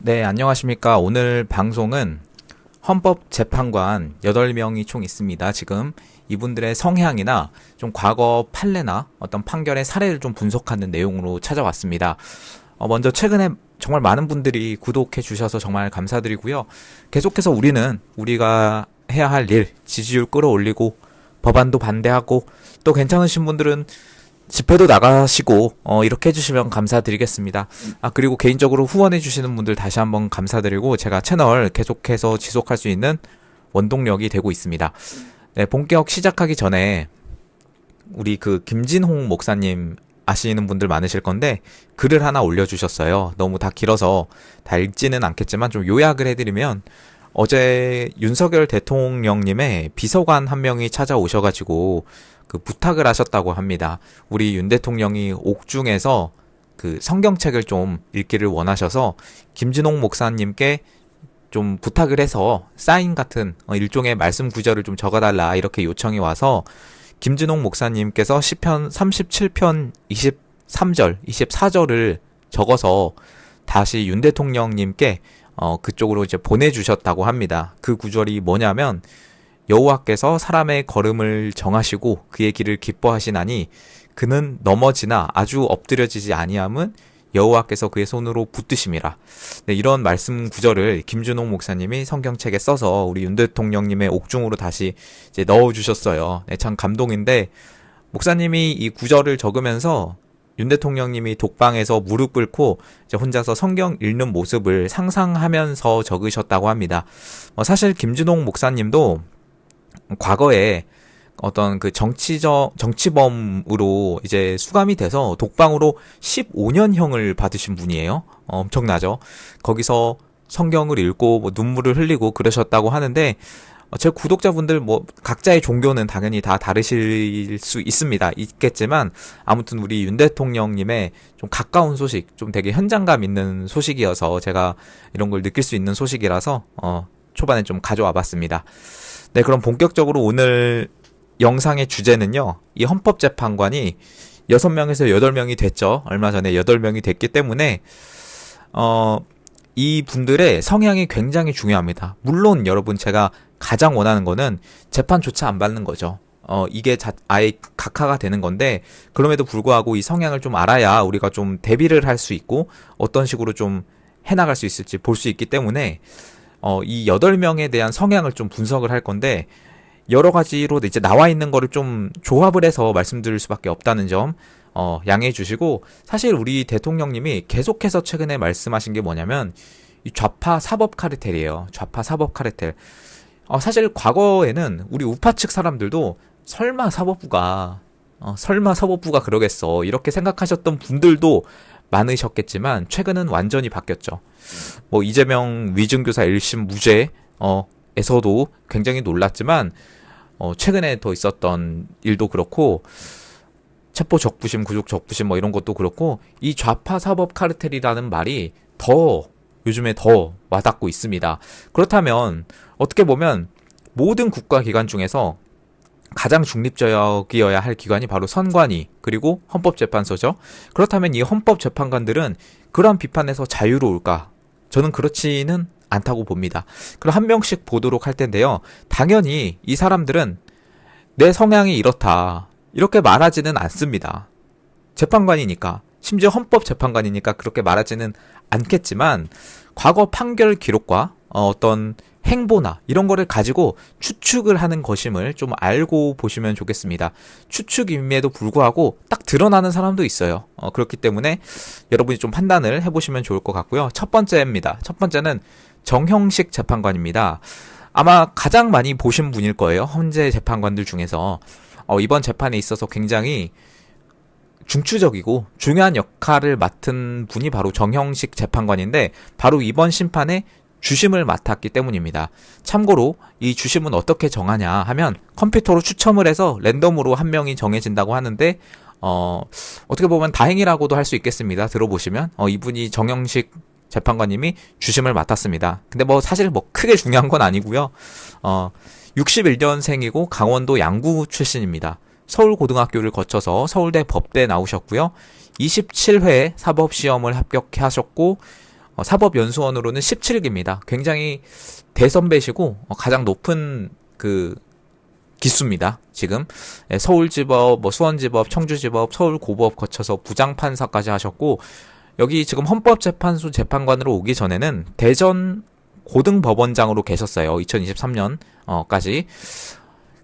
네, 안녕하십니까. 오늘 방송은 헌법재판관 8명이 총 있습니다. 지금 이분들의 성향이나 좀 과거 판례나 어떤 판결의 사례를 좀 분석하는 내용으로 찾아왔습니다. 먼저 최근에 정말 많은 분들이 구독해 주셔서 정말 감사드리고요. 계속해서 우리가 해야 할 일, 지지율 끌어올리고 법안도 반대하고 또 괜찮으신 분들은 집회도 나가시고 이렇게 해주시면 감사드리겠습니다. 그리고 개인적으로 후원해주시는 분들 다시 한번 감사드리고 제가 채널 계속해서 지속할 수 있는 원동력이 되고 있습니다. 네, 본격 시작하기 전에 우리 김진홍 목사님 아시는 분들 많으실 건데 글을 하나 올려주셨어요. 너무 다 길어서 다 읽지는 않겠지만 좀 요약을 해드리면, 어제 윤석열 대통령님의 비서관 한 명이 찾아오셔가지고 부탁을 하셨다고 합니다. 우리 윤 대통령이 옥중에서 성경책을 좀 읽기를 원하셔서 김진홍 목사님께 좀 부탁을 해서 사인 같은 일종의 말씀 구절을 좀 적어달라 이렇게 요청이 와서 김진홍 목사님께서 시편 37편 23절, 24절을 적어서 다시 윤 대통령님께 그쪽으로 이제 보내주셨다고 합니다. 그 구절이 뭐냐면, 여호와께서 사람의 걸음을 정하시고 그의 길을 기뻐하시나니 그는 넘어지나 아주 엎드려지지 아니함은 여호와께서 그의 손으로 붙드심이라. 네, 이런 말씀 구절을 김준홍 목사님이 성경책에 써서 우리 윤 대통령님의 옥중으로 다시 이제 넣어주셨어요. 네, 참 감동인데, 목사님이 이 구절을 적으면서 윤 대통령님이 독방에서 무릎 꿇고 이제 혼자서 성경 읽는 모습을 상상하면서 적으셨다고 합니다. 사실 김준홍 목사님도 과거에 어떤 정치범으로 이제 수감이 돼서 독방으로 15년형을 받으신 분이에요. 엄청나죠? 거기서 성경을 읽고 눈물을 흘리고 그러셨다고 하는데, 제 구독자분들 각자의 종교는 당연히 다 다르실 수 있겠지만 아무튼 우리 윤 대통령님의 좀 가까운 소식, 좀 되게 현장감 있는 소식이어서 제가 이런 걸 느낄 수 있는 소식이라서 초반에 좀 가져와 봤습니다. 네, 그럼 본격적으로 오늘 영상의 주제는요, 이 헌법재판관이 6명에서 8명이 됐죠. 얼마 전에 8명이 됐기 때문에 이 분들의 성향이 굉장히 중요합니다. 물론 여러분, 제가 가장 원하는 거는 재판조차 안 받는 거죠. 이게 아예 각하가 되는 건데, 그럼에도 불구하고 이 성향을 좀 알아야 우리가 좀 대비를 할 수 있고 어떤 식으로 좀 해나갈 수 있을지 볼 수 있기 때문에 이 8명에 대한 성향을 좀 분석을 할 건데, 여러 가지로 이제 나와 있는 거를 좀 조합을 해서 말씀드릴 수밖에 없다는 점 양해해 주시고, 사실 우리 대통령님이 계속해서 최근에 말씀하신 게 뭐냐면 이 좌파 사법 카르텔이에요. 좌파 사법 카르텔. 사실 과거에는 우리 우파 측 사람들도 설마 사법부가 그러겠어 이렇게 생각하셨던 분들도 많으셨겠지만, 최근은 완전히 바뀌었죠. 이재명 위증교사 1심 무죄에서도 굉장히 놀랐지만, 최근에 더 있었던 일도 그렇고, 체포 적부심, 구속 적부심 이런 것도 그렇고, 이 좌파 사법 카르텔이라는 말이 요즘에 더 와닿고 있습니다. 그렇다면 어떻게 보면 모든 국가기관 중에서 가장 중립적이어야 할 기관이 바로 선관위, 그리고 헌법재판소죠. 그렇다면 이 헌법재판관들은 그러한 비판에서 자유로울까? 저는 그렇지는 않다고 봅니다. 그럼 한 명씩 보도록 할 텐데요. 당연히 이 사람들은 내 성향이 이렇다 이렇게 말하지는 않습니다. 재판관이니까, 심지어 헌법재판관이니까 그렇게 말하지는 않겠지만, 과거 판결 기록과 어떤 행보나 이런 거를 가지고 추측을 하는 것임을 좀 알고 보시면 좋겠습니다. 추측임에도 불구하고 딱 드러나는 사람도 있어요. 그렇기 때문에 여러분이 좀 판단을 해보시면 좋을 것 같고요. 첫 번째입니다. 첫 번째는 정형식 재판관입니다. 아마 가장 많이 보신 분일 거예요. 헌재 재판관들 중에서. 이번 재판에 있어서 굉장히 중추적이고 중요한 역할을 맡은 분이 바로 정형식 재판관인데, 바로 이번 심판에 주심을 맡았기 때문입니다. 참고로 이 주심은 어떻게 정하냐 하면 컴퓨터로 추첨을 해서 랜덤으로 한 명이 정해진다고 하는데, 어떻게 보면 다행이라고도 할 수 있겠습니다. 들어보시면 이분이 정형식 재판관님이 주심을 맡았습니다. 근데 사실 크게 중요한 건 아니고요. 61년생이고 강원도 양구 출신입니다. 서울고등학교를 거쳐서 서울대 법대 나오셨고요. 27회 사법시험을 합격하셨고 사법연수원으로는 17기입니다. 굉장히 대선배시고 가장 높은 그 기수입니다. 지금 서울지법, 수원지법, 청주지법, 서울고법 거쳐서 부장판사까지 하셨고, 여기 지금 헌법재판소 재판관으로 오기 전에는 대전 고등법원장으로 계셨어요. 2023년까지.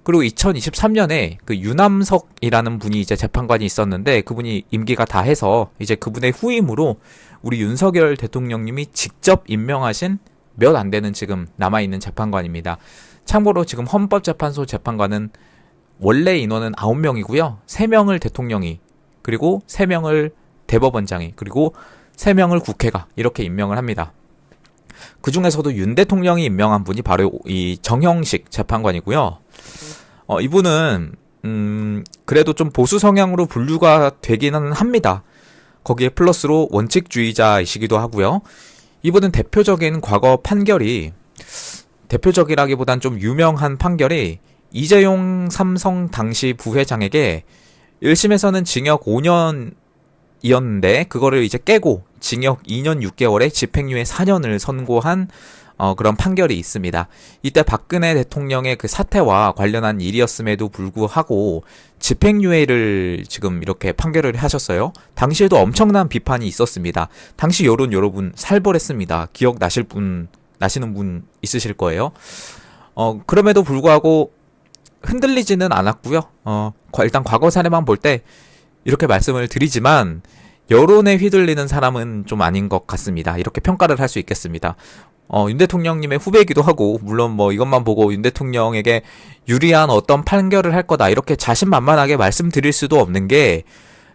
그리고 2023년에 그 유남석이라는 분이 이제 재판관이 있었는데, 그분이 임기가 다 해서 이제 그분의 후임으로 우리 윤석열 대통령님이 직접 임명하신 몇 안 되는 지금 남아있는 재판관입니다. 참고로 지금 헌법재판소 재판관은 원래 인원은 9명이고요. 3명을 대통령이, 그리고 3명을 대법원장이, 그리고 3명을 국회가 이렇게 임명을 합니다. 그 중에서도 윤 대통령이 임명한 분이 바로 이 정형식 재판관이고요. 이분은 그래도 좀 보수 성향으로 분류가 되기는 합니다. 거기에 플러스로 원칙주의자이시기도 하고요. 이분은 대표적인 과거 판결이, 대표적이라기보단 좀 유명한 판결이 이재용 삼성 당시 부회장에게 1심에서는 징역 5년이었는데 그거를 이제 깨고 징역 2년 6개월에 집행유예 4년을 선고한 그런 판결이 있습니다. 이때 박근혜 대통령의 그 사태와 관련한 일이었음에도 불구하고 집행유예를 지금 이렇게 판결을 하셨어요. 당시에도 엄청난 비판이 있었습니다. 당시 여론 여러분 살벌했습니다. 나시는 분 있으실 거예요. 그럼에도 불구하고 흔들리지는 않았고요. 일단 과거 사례만 볼 때 이렇게 말씀을 드리지만 여론에 휘둘리는 사람은 좀 아닌 것 같습니다. 이렇게 평가를 할 수 있겠습니다. 윤 대통령님의 후배이기도 하고, 물론 뭐 이것만 보고 윤 대통령에게 유리한 어떤 판결을 할 거다 이렇게 자신만만하게 말씀드릴 수도 없는 게,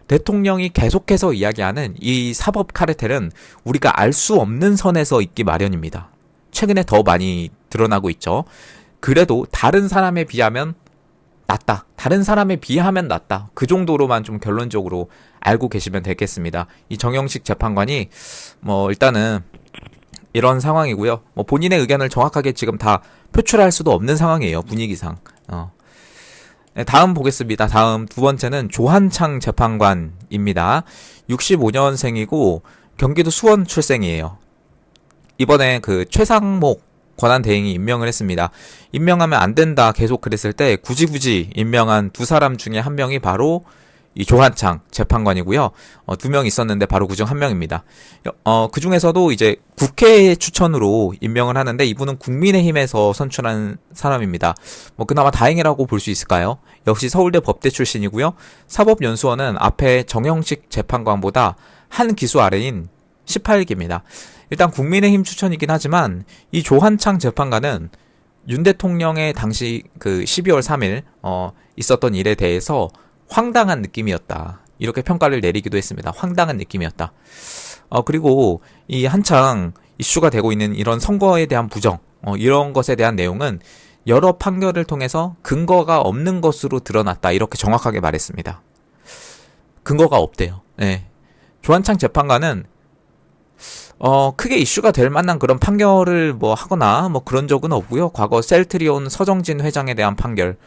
대통령이 계속해서 이야기하는 이 사법 카르텔은 우리가 알 수 없는 선에서 있기 마련입니다. 최근에 더 많이 드러나고 있죠. 그래도 다른 사람에 비하면 낫다. 다른 사람에 비하면 낫다. 그 정도로만 좀 결론적으로 알고 계시면 되겠습니다. 이 정형식 재판관이 일단은 이런 상황이고요. 본인의 의견을 정확하게 지금 다 표출할 수도 없는 상황이에요. 분위기상. 네, 다음 보겠습니다. 다음 두 번째는 조한창 재판관입니다. 65년생이고 경기도 수원 출생이에요. 이번에 그 최상목 권한대행이 임명을 했습니다. 임명하면 안 된다 계속 그랬을 때 굳이 임명한 두 사람 중에 한 명이 바로 이 조한창 재판관이고요. 2명 있었는데 바로 그중 한 명입니다. 그 중에서도 이제 국회 추천으로 임명을 하는데 이분은 국민의힘에서 선출한 사람입니다. 그나마 다행이라고 볼 수 있을까요? 역시 서울대 법대 출신이고요. 사법연수원은 앞에 정형식 재판관보다 한 기수 아래인 18기입니다. 일단 국민의힘 추천이긴 하지만 이 조한창 재판관은 윤 대통령의 당시 그 12월 3일 있었던 일에 대해서 황당한 느낌이었다. 이렇게 평가를 내리기도 했습니다. 황당한 느낌이었다. 그리고 이 한창 이슈가 되고 있는 이런 선거에 대한 부정, 이런 것에 대한 내용은 여러 판결을 통해서 근거가 없는 것으로 드러났다. 이렇게 정확하게 말했습니다. 근거가 없대요. 네. 조한창 재판관은 크게 이슈가 될 만한 그런 판결을 하거나 그런 적은 없고요. 과거 셀트리온 서정진 회장에 대한 판결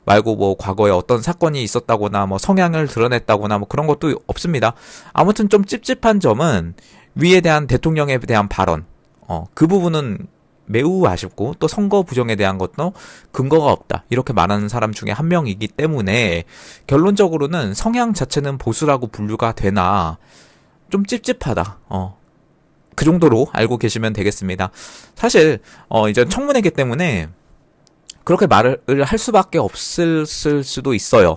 말고 과거에 어떤 사건이 있었다거나 성향을 드러냈다거나 그런 것도 없습니다. 아무튼 좀 찝찝한 점은 위에 대한 대통령에 대한 발언, 그 부분은 매우 아쉽고 또 선거 부정에 대한 것도 근거가 없다. 이렇게 말하는 사람 중에 한 명이기 때문에 결론적으로는 성향 자체는 보수라고 분류가 되나 좀 찝찝하다. 그 정도로 알고 계시면 되겠습니다. 사실 이제 청문회기 때문에 그렇게 말을 할 수밖에 없을 수도 있어요.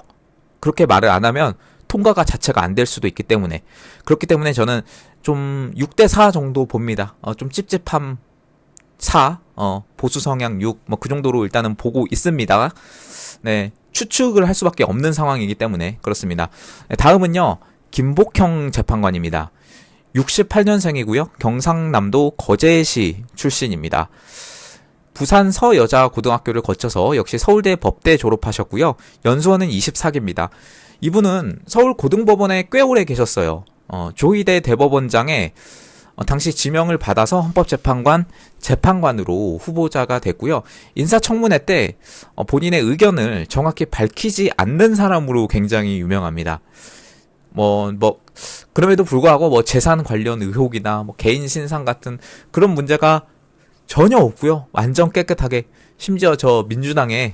그렇게 말을 안 하면 통과가 자체가 안 될 수도 있기 때문에. 그렇기 때문에 저는 좀 6대4 정도 봅니다. 좀 찝찝함 4, 보수 성향 6, 그 정도로 일단은 보고 있습니다. 네, 추측을 할 수밖에 없는 상황이기 때문에 그렇습니다. 네, 다음은요, 김복형 재판관입니다. 68년생이고요. 경상남도 거제시 출신입니다. 부산 서여자고등학교를 거쳐서 역시 서울대 법대 졸업하셨고요. 연수원은 24기입니다. 이분은 서울고등법원에 꽤 오래 계셨어요. 조희대 대법원장의 당시 지명을 받아서 헌법재판관 재판관으로 후보자가 됐고요. 인사청문회 때 본인의 의견을 정확히 밝히지 않는 사람으로 굉장히 유명합니다. 그럼에도 불구하고 뭐 재산 관련 의혹이나 뭐 개인 신상 같은 그런 문제가 전혀 없고요. 완전 깨끗하게, 심지어 저 민주당의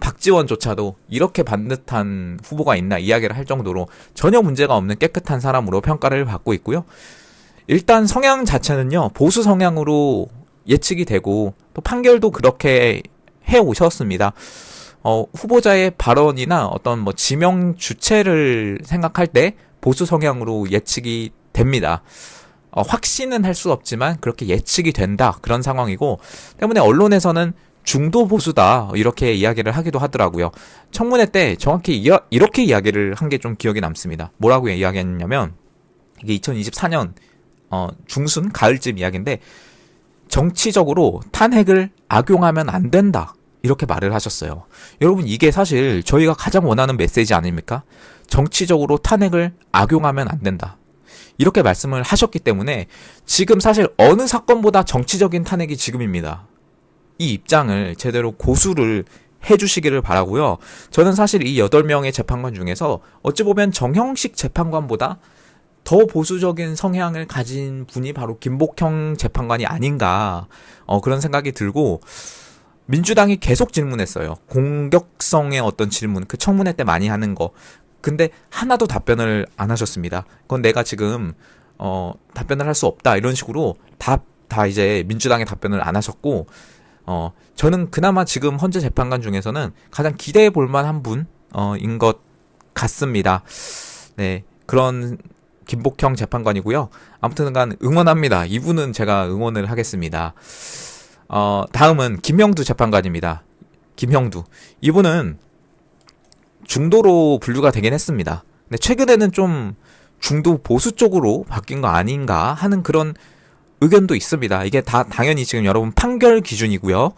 박지원조차도 이렇게 반듯한 후보가 있나 이야기를 할 정도로 전혀 문제가 없는 깨끗한 사람으로 평가를 받고 있고요. 일단 성향 자체는요, 보수 성향으로 예측이 되고 또 판결도 그렇게 해 오셨습니다. 후보자의 발언이나 어떤 뭐 지명 주체를 생각할 때 보수 성향으로 예측이 됩니다. 확신은 할 수 없지만 그렇게 예측이 된다, 그런 상황이고, 때문에 언론에서는 중도 보수다 이렇게 이야기를 하기도 하더라고요. 청문회 때 정확히 이렇게 이야기를 한 게 좀 기억에 남습니다. 뭐라고 이야기했냐면, 이게 2024년 중순 가을쯤 이야기인데, 정치적으로 탄핵을 악용하면 안 된다 이렇게 말을 하셨어요. 여러분, 이게 사실 저희가 가장 원하는 메시지 아닙니까? 정치적으로 탄핵을 악용하면 안 된다, 이렇게 말씀을 하셨기 때문에 지금 사실 어느 사건보다 정치적인 탄핵이 지금입니다. 이 입장을 제대로 고수를 해주시기를 바라고요. 저는 사실 이 8명의 재판관 중에서 어찌 보면 정형식 재판관보다 더 보수적인 성향을 가진 분이 바로 김복형 재판관이 아닌가, 그런 생각이 들고, 민주당이 계속 질문했어요. 공격성의 어떤 질문, 그 청문회 때 많이 하는 거. 근데 하나도 답변을 안 하셨습니다. 그건 내가 지금 답변을 할 수 없다, 이런 식으로 다 이제 민주당의 답변을 안 하셨고, 저는 그나마 지금 현재 재판관 중에서는 가장 기대해 볼 만한 분인 것 같습니다. 네, 그런 김복형 재판관이고요. 아무튼간 응원합니다. 이분은 제가 응원을 하겠습니다. 다음은 김형두 재판관입니다. 김형두. 이분은 중도로 분류가 되긴 했습니다. 근데 최근에는 좀 중도 보수 쪽으로 바뀐 거 아닌가 하는 그런 의견도 있습니다. 이게 다 당연히 지금 여러분 판결 기준이고요.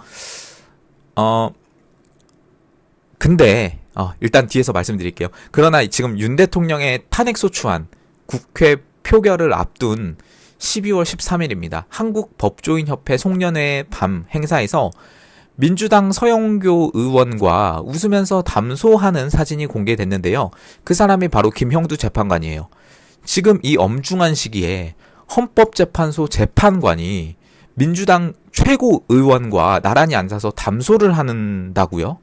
근데 일단 뒤에서 말씀드릴게요. 그러나 지금 윤 대통령의 탄핵소추안 국회 표결을 앞둔 12월 13일입니다. 한국법조인협회 송년회 밤 행사에서 민주당 서영교 의원과 웃으면서 담소하는 사진이 공개됐는데요. 그 사람이 바로 김형두 재판관이에요. 지금 이 엄중한 시기에 헌법재판소 재판관이 민주당 최고 의원과 나란히 앉아서 담소를 한다고요?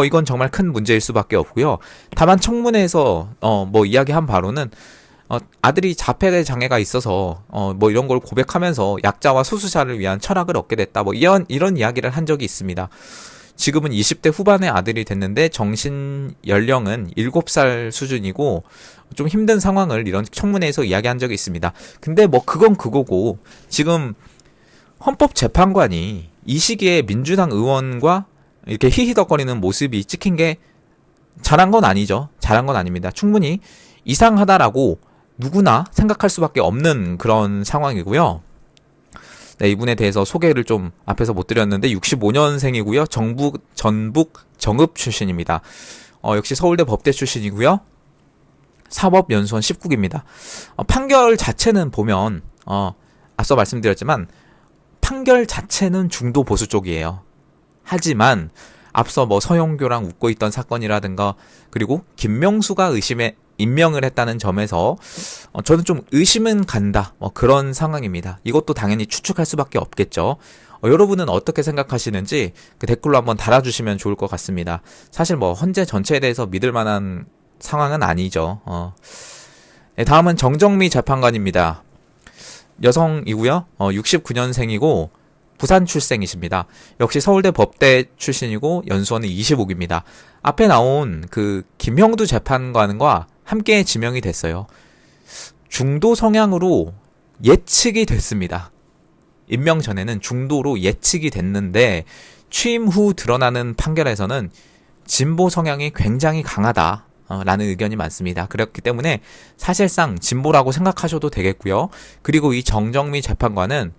이건 정말 큰 문제일 수밖에 없고요. 다만 청문회에서 뭐 이야기한 바로는 아들이 자폐 장애가 있어서 뭐 이런 걸 고백하면서 약자와 소수자를 위한 철학을 얻게 됐다, 뭐 이런 이야기를 한 적이 있습니다. 지금은 20대 후반의 아들이 됐는데 정신 연령은 7살 수준이고 좀 힘든 상황을 이런 청문회에서 이야기한 적이 있습니다. 근데 뭐 그건 그거고, 지금 헌법재판관이 이 시기에 민주당 의원과 이렇게 히히덕거리는 모습이 찍힌 게 잘한 건 아니죠. 잘한 건 아닙니다. 충분히 이상하다라고 누구나 생각할 수밖에 없는 그런 상황이고요. 네, 이분에 대해서 소개를 좀 앞에서 못 드렸는데 65년생이고요. 전북 정읍 출신입니다. 역시 서울대 법대 출신이고요. 사법연수원 10국입니다. 판결 자체는 보면 앞서 말씀드렸지만 판결 자체는 중도 보수 쪽이에요. 하지만 앞서 뭐 서영교랑 웃고 있던 사건이라든가, 그리고 김명수가 임명을 했다는 점에서 저는 좀 의심은 간다, 그런 상황입니다. 이것도 당연히 추측할 수밖에 없겠죠. 여러분은 어떻게 생각하시는지 그 댓글로 한번 달아주시면 좋을 것 같습니다. 사실 뭐 헌재 전체에 대해서 믿을 만한 상황은 아니죠. 네, 다음은 정정미 재판관입니다. 여성이고요. 69년생이고 부산 출생이십니다. 역시 서울대 법대 출신이고 연수원은 25기입니다. 앞에 나온 그 김형두 재판관과 함께 지명이 됐어요. 중도 성향으로 예측이 됐습니다. 임명 전에는 중도로 예측이 됐는데 취임 후 드러나는 판결에서는 진보 성향이 굉장히 강하다 라는 의견이 많습니다. 그렇기 때문에 사실상 진보라고 생각하셔도 되겠고요. 그리고 이 정정미 재판관은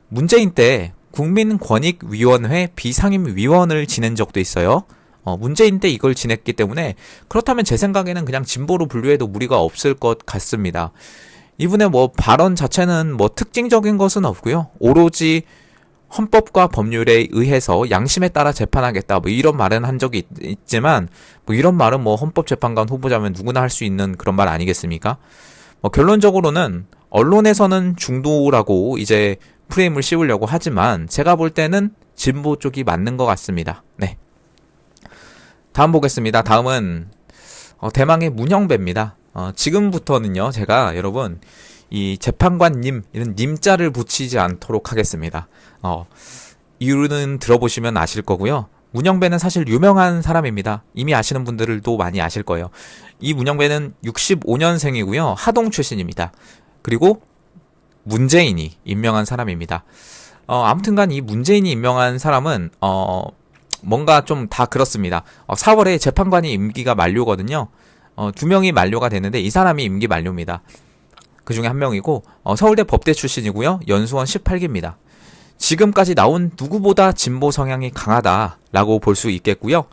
문재인 때 국민권익위원회 비상임위원을 지낸 적도 있어요. 문재인 때 이걸 지냈기 때문에 그렇다면 제 생각에는 그냥 진보로 분류해도 무리가 없을 것 같습니다. 이분의 뭐 발언 자체는 뭐 특징적인 것은 없고요. 오로지 헌법과 법률에 의해서 양심에 따라 재판하겠다. 뭐 이런 말은 한 적이 있지만 뭐 이런 말은 뭐 헌법재판관 후보자면 누구나 할 수 있는 그런 말 아니겠습니까? 뭐 결론적으로는 언론에서는 중도라고 이제 프레임을 씌우려고 하지만 제가 볼 때는 진보 쪽이 맞는 것 같습니다. 네. 다음 보겠습니다. 다음은 대망의 문형배입니다. 지금부터는요, 제가 여러분 이 재판관님 이런 님자를 붙이지 않도록 하겠습니다. 이유는 들어보시면 아실 거고요. 문형배는 사실 유명한 사람입니다. 이미 아시는 분들도 많이 아실 거예요. 이 문형배는 65년생이고요. 하동 출신입니다. 그리고 문재인이 임명한 사람입니다. 아무튼간 이 문재인이 임명한 사람은 뭔가 좀 다 그렇습니다. 4월에 재판관이 임기가 만료거든요. 2명이 만료가 되는데 이 사람이 임기 만료입니다. 그 중에 한 명이고 서울대 법대 출신이고요. 연수원 18기입니다. 지금까지 나온 누구보다 진보 성향이 강하다라고 볼 수 있겠고요.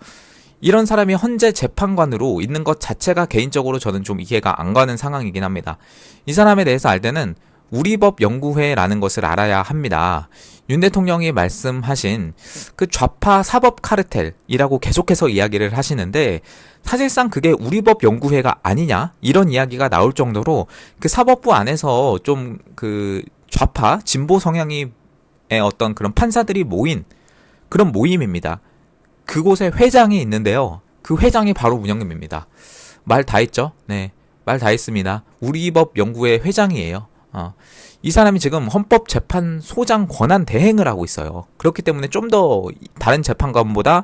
이런 사람이 현재 재판관으로 있는 것 자체가 개인적으로 저는 좀 이해가 안 가는 상황이긴 합니다. 이 사람에 대해서 알 때는 우리법연구회라는 것을 알아야 합니다. 윤 대통령이 말씀하신 그 좌파 사법 카르텔이라고 계속해서 이야기를 하시는데 사실상 그게 우리법연구회가 아니냐 이런 이야기가 나올 정도로 그 사법부 안에서 좀 그 좌파 진보 성향의 어떤 그런 판사들이 모인 그런 모임입니다. 그곳에 회장이 있는데요. 그 회장이 바로 문형님입니다. 말 다 했죠? 네, 말 다 했습니다. 우리법연구회 회장이에요. 이 사람이 지금 헌법재판소장 권한 대행을 하고 있어요. 그렇기 때문에 좀 더 다른 재판관보다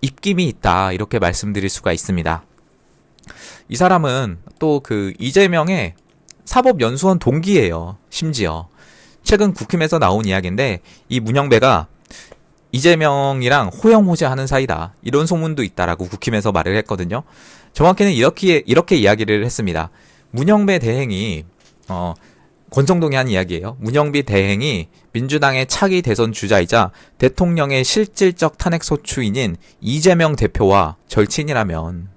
입김이 있다 이렇게 말씀드릴 수가 있습니다. 이 사람은 또 그 이재명의 사법연수원 동기예요. 심지어 최근 국힘에서 나온 이야기인데 이 문형배가 이재명이랑 호영호재하는 사이다 이런 소문도 있다라고 국힘에서 말을 했거든요. 정확히는 이렇게 이야기를 했습니다. 문형배 대행이 권성동이 한 이야기예요. 문형비 대행이 민주당의 차기 대선 주자이자 대통령의 실질적 탄핵 소추인인 이재명 대표와 절친이라면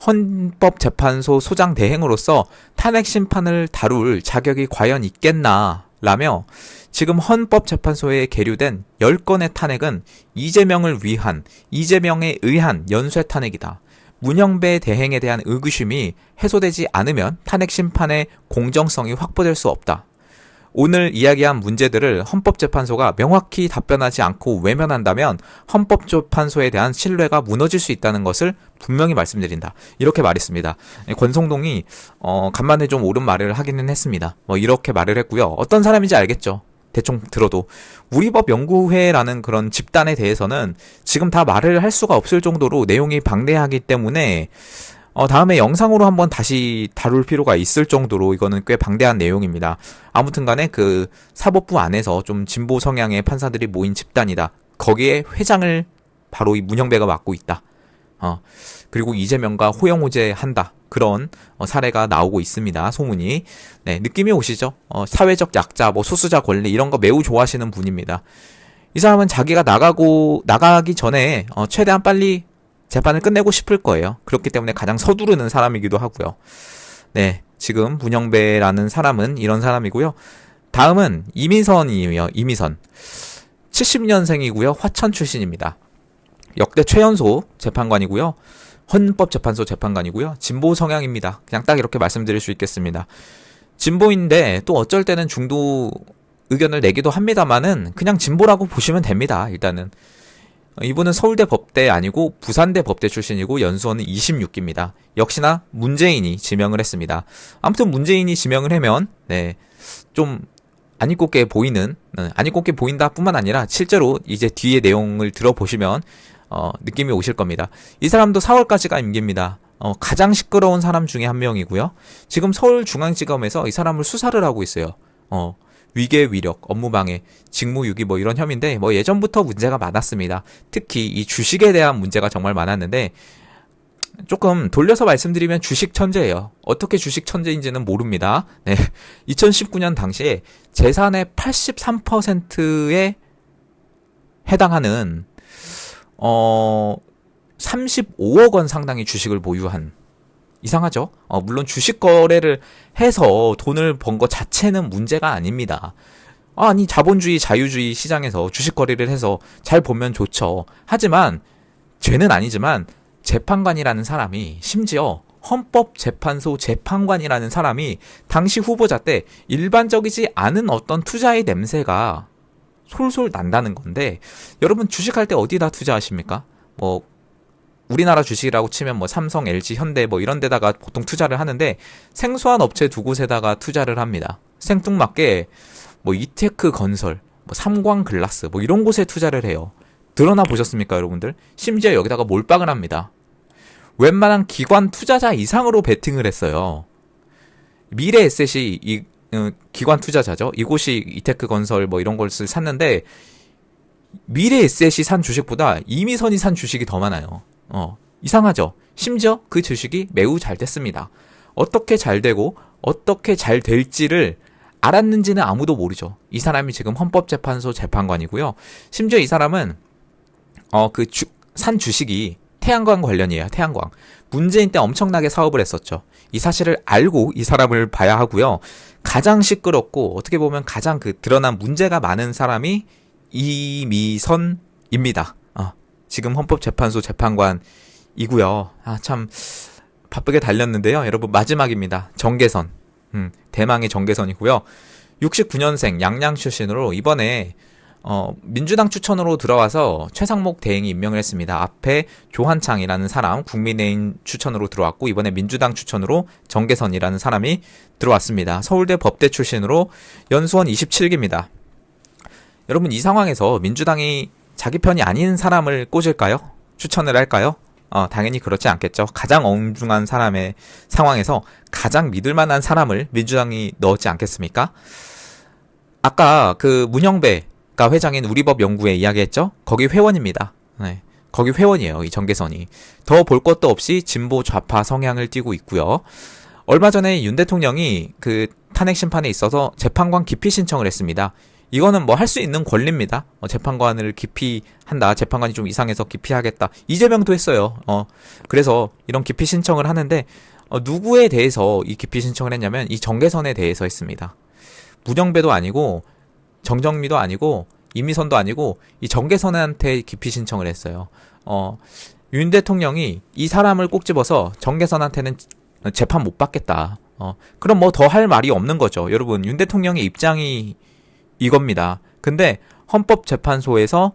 헌법재판소 소장 대행으로서 탄핵 심판을 다룰 자격이 과연 있겠나 라며 지금 헌법재판소에 계류된 10건의 탄핵은 이재명을 위한, 이재명에 의한 연쇄 탄핵이다. 문형배 대행에 대한 의구심이 해소되지 않으면 탄핵 심판의 공정성이 확보될 수 없다. 오늘 이야기한 문제들을 헌법재판소가 명확히 답변하지 않고 외면한다면 헌법재판소에 대한 신뢰가 무너질 수 있다는 것을 분명히 말씀드린다. 이렇게 말했습니다. 권성동이 간만에 좀 옳은 말을 하기는 했습니다. 이렇게 말을 했고요. 어떤 사람인지 알겠죠. 대충 들어도 우리법연구회라는 그런 집단에 대해서는 지금 다 말을 할 수가 없을 정도로 내용이 방대하기 때문에 다음에 영상으로 한번 다시 다룰 필요가 있을 정도로 이거는 꽤 방대한 내용입니다. 아무튼 간에 그 사법부 안에서 좀 진보 성향의 판사들이 모인 집단이다. 거기에 회장을 바로 이 문형배가 맡고 있다. 그리고 이재명과 호영호재 한다. 그런 사례가 나오고 있습니다. 소문이. 네, 느낌이 오시죠? 사회적 약자, 소수자 권리 이런 거 매우 좋아하시는 분입니다. 이 사람은 자기가 나가기 전에 최대한 빨리 재판을 끝내고 싶을 거예요. 그렇기 때문에 가장 서두르는 사람이기도 하고요. 네, 지금 문형배라는 사람은 이런 사람이고요. 다음은 이미선이에요. 이미선. 70년생이고요. 화천 출신입니다. 역대 최연소 재판관이고요. 헌법재판소 재판관이고요. 진보 성향입니다. 그냥 딱 이렇게 말씀드릴 수 있겠습니다. 진보인데 또 어쩔 때는 중도 의견을 내기도 합니다만은 그냥 진보라고 보시면 됩니다. 일단은. 이분은 서울대 법대 아니고 부산대 법대 출신이고 연수원은 26기입니다. 역시나 문재인이 지명을 했습니다. 아무튼 문재인이 지명을 하면 좀 안 입곱게 보이는 안 입곱게 보인다 뿐만 아니라 실제로 이제 뒤에 내용을 들어보시면 느낌이 오실 겁니다. 이 사람도 4월까지가 임기입니다. 가장 시끄러운 사람 중에 한 명이고요. 지금 서울중앙지검에서 이 사람을 수사를 하고 있어요. 위계 위력, 업무방해, 직무유기 이런 혐의인데 예전부터 문제가 많았습니다. 특히 이 주식에 대한 문제가 정말 많았는데 조금 돌려서 말씀드리면 주식 천재예요. 어떻게 주식 천재인지는 모릅니다. 네. 2019년 당시에 재산의 83%에 해당하는 35억 원 상당의 주식을 보유한 이상하죠? 물론 주식 거래를 해서 돈을 번 것 자체는 문제가 아닙니다. 아니 자본주의 자유주의 시장에서 주식 거래를 해서 잘 보면 좋죠. 하지만 죄는 아니지만 재판관이라는 사람이, 심지어 헌법재판소 재판관이라는 사람이 당시 후보자 때 일반적이지 않은 어떤 투자의 냄새가 솔솔 난다는 건데, 여러분 주식할 때 어디다 투자하십니까? 뭐 우리나라 주식이라고 치면 뭐 삼성, LG, 현대 뭐 이런 데다가 보통 투자를 하는데, 생소한 업체 두 곳에다가 투자를 합니다. 생뚱맞게 뭐 이테크 건설, 뭐 삼광글라스 뭐 이런 곳에 투자를 해요. 드러나 보셨습니까, 여러분들? 심지어 여기다가 몰빵을 합니다. 웬만한 기관 투자자 이상으로 베팅을 했어요. 미래에셋이 기관 투자자죠. 이곳이 이테크 건설 뭐 이런 걸 샀는데, 미래에셋이 산 주식보다 이미선이 산 주식이 더 많아요. 이상하죠. 심지어 그 주식이 매우 잘 됐습니다. 어떻게 잘 되고 어떻게 잘 될지를 알았는지는 아무도 모르죠. 이 사람이 지금 헌법재판소 재판관이고요. 심지어 이 사람은 산 주식이 태양광 관련이에요. 태양광. 문재인 때 엄청나게 사업을 했었죠. 이 사실을 알고 이 사람을 봐야 하고요. 가장 시끄럽고 어떻게 보면 가장 드러난 문제가 많은 사람이 이미선입니다. 지금 헌법재판소 재판관이고요. 참 바쁘게 달렸는데요. 여러분 마지막입니다. 정계선. 대망의 정계선이고요. 69년생 양양 출신으로 이번에 민주당 추천으로 들어와서 최상목 대행이 임명을 했습니다. 앞에 조한창이라는 사람 국민의힘 추천으로 들어왔고, 이번에 민주당 추천으로 정계선이라는 사람이 들어왔습니다. 서울대 법대 출신으로 연수원 27기입니다. 여러분 이 상황에서 민주당이 자기 편이 아닌 사람을 꽂을까요? 추천을 할까요? 당연히 그렇지 않겠죠. 가장 엄중한 사람의 상황에서 가장 믿을 만한 사람을 민주당이 넣었지 않겠습니까? 아까 문영배가 회장인 우리법연구회 이야기했죠? 거기 회원입니다. 네. 거기 회원이에요, 이 정계선이. 더 볼 것도 없이 진보 좌파 성향을 띠고 있고요. 얼마 전에 윤 대통령이 탄핵 심판에 있어서 재판관 기피 신청을 했습니다. 이거는 뭐 할 수 있는 권리입니다. 재판관을 기피한다. 재판관이 좀 이상해서 기피하겠다. 이재명도 했어요. 그래서 이런 기피 신청을 하는데, 누구에 대해서 이 기피 신청을 했냐면 이 정계선에 대해서 했습니다. 문영배도 아니고 정정미도 아니고 이미선도 아니고 이 정계선한테 기피 신청을 했어요. 윤 대통령이 이 사람을 꼭 집어서 정계선한테는 재판 못 받겠다. 그럼 뭐 더 할 말이 없는 거죠. 여러분, 윤 대통령의 입장이 이겁니다. 근데 헌법재판소에서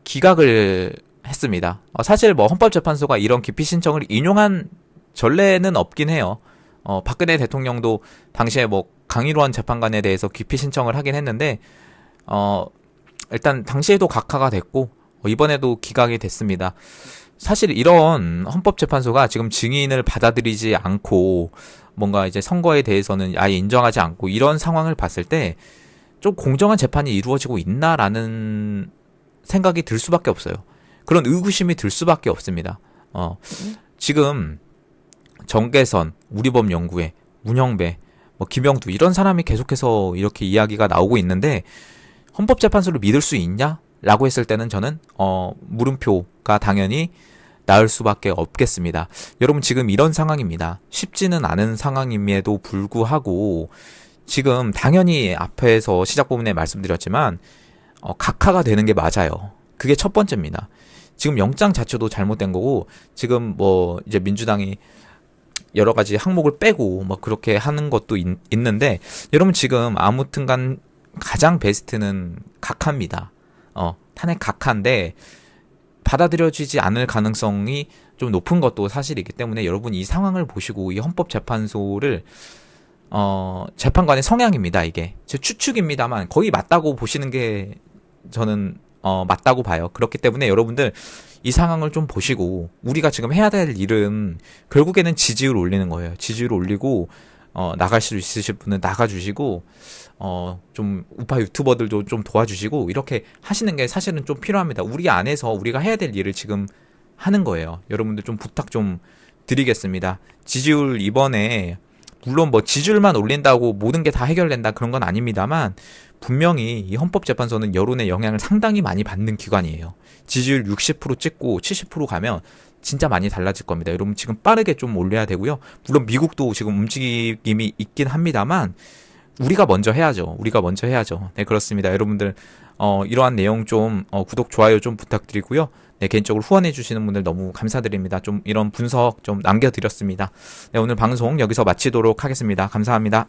기각을 했습니다. 사실 뭐 헌법재판소가 이런 기피 신청을 인용한 전례는 없긴 해요. 박근혜 대통령도 당시에 뭐 강일원 재판관에 대해서 기피 신청을 하긴 했는데, 일단 당시에도 각하가 됐고, 이번에도 기각이 됐습니다. 사실 이런 헌법재판소가 지금 증인을 받아들이지 않고, 뭔가 이제 선거에 대해서는 아예 인정하지 않고, 이런 상황을 봤을 때 좀 공정한 재판이 이루어지고 있나라는 생각이 들 수밖에 없어요. 그런 의구심이 들 수밖에 없습니다. 지금 정계선, 우리법연구회, 문영배, 뭐 김영두 이런 사람이 계속해서 이렇게 이야기가 나오고 있는데, 헌법재판소를 믿을 수 있냐? 라고 했을 때는 저는 물음표가 당연히 나을 수밖에 없겠습니다. 여러분 지금 이런 상황입니다. 쉽지는 않은 상황임에도 불구하고 지금 당연히 앞에서 시작 부분에 말씀드렸지만 각하가 되는 게 맞아요. 그게 첫 번째입니다. 지금 영장 자체도 잘못된 거고, 지금 뭐 이제 민주당이 여러 가지 항목을 빼고 뭐 그렇게 하는 것도 있는데, 여러분 지금 아무튼간 가장 베스트는 각하입니다. 탄핵 각하인데 받아들여지지 않을 가능성이 좀 높은 것도 사실이기 때문에, 여러분 이 상황을 보시고 이 헌법재판소를 재판관의 성향입니다. 이게 제 추측입니다만 거의 맞다고 보시는 게 저는 맞다고 봐요. 그렇기 때문에 여러분들 이 상황을 좀 보시고, 우리가 지금 해야 될 일은 결국에는 지지율 올리는 거예요. 지지율 올리고 나갈 수 있으실 분은 나가주시고, 좀 우파 유튜버들도 좀 도와주시고, 이렇게 하시는 게 사실은 좀 필요합니다. 우리 안에서 우리가 해야 될 일을 지금 하는 거예요. 여러분들 좀 부탁 좀 드리겠습니다. 지지율 이번에 물론 뭐 지지율만 올린다고 모든 게 다 해결된다 그런 건 아닙니다만, 분명히 이 헌법재판소는 여론의 영향을 상당히 많이 받는 기관이에요. 지지율 60% 찍고 70% 가면 진짜 많이 달라질 겁니다. 여러분 지금 빠르게 좀 올려야 되고요. 물론 미국도 지금 움직임이 있긴 합니다만, 우리가 먼저 해야죠. 우리가 먼저 해야죠. 네, 그렇습니다. 여러분들, 이러한 내용 좀, 구독, 좋아요 좀 부탁드리고요. 네, 개인적으로 후원해주시는 분들 너무 감사드립니다. 좀 이런 분석 좀 남겨드렸습니다. 네, 오늘 방송 여기서 마치도록 하겠습니다. 감사합니다.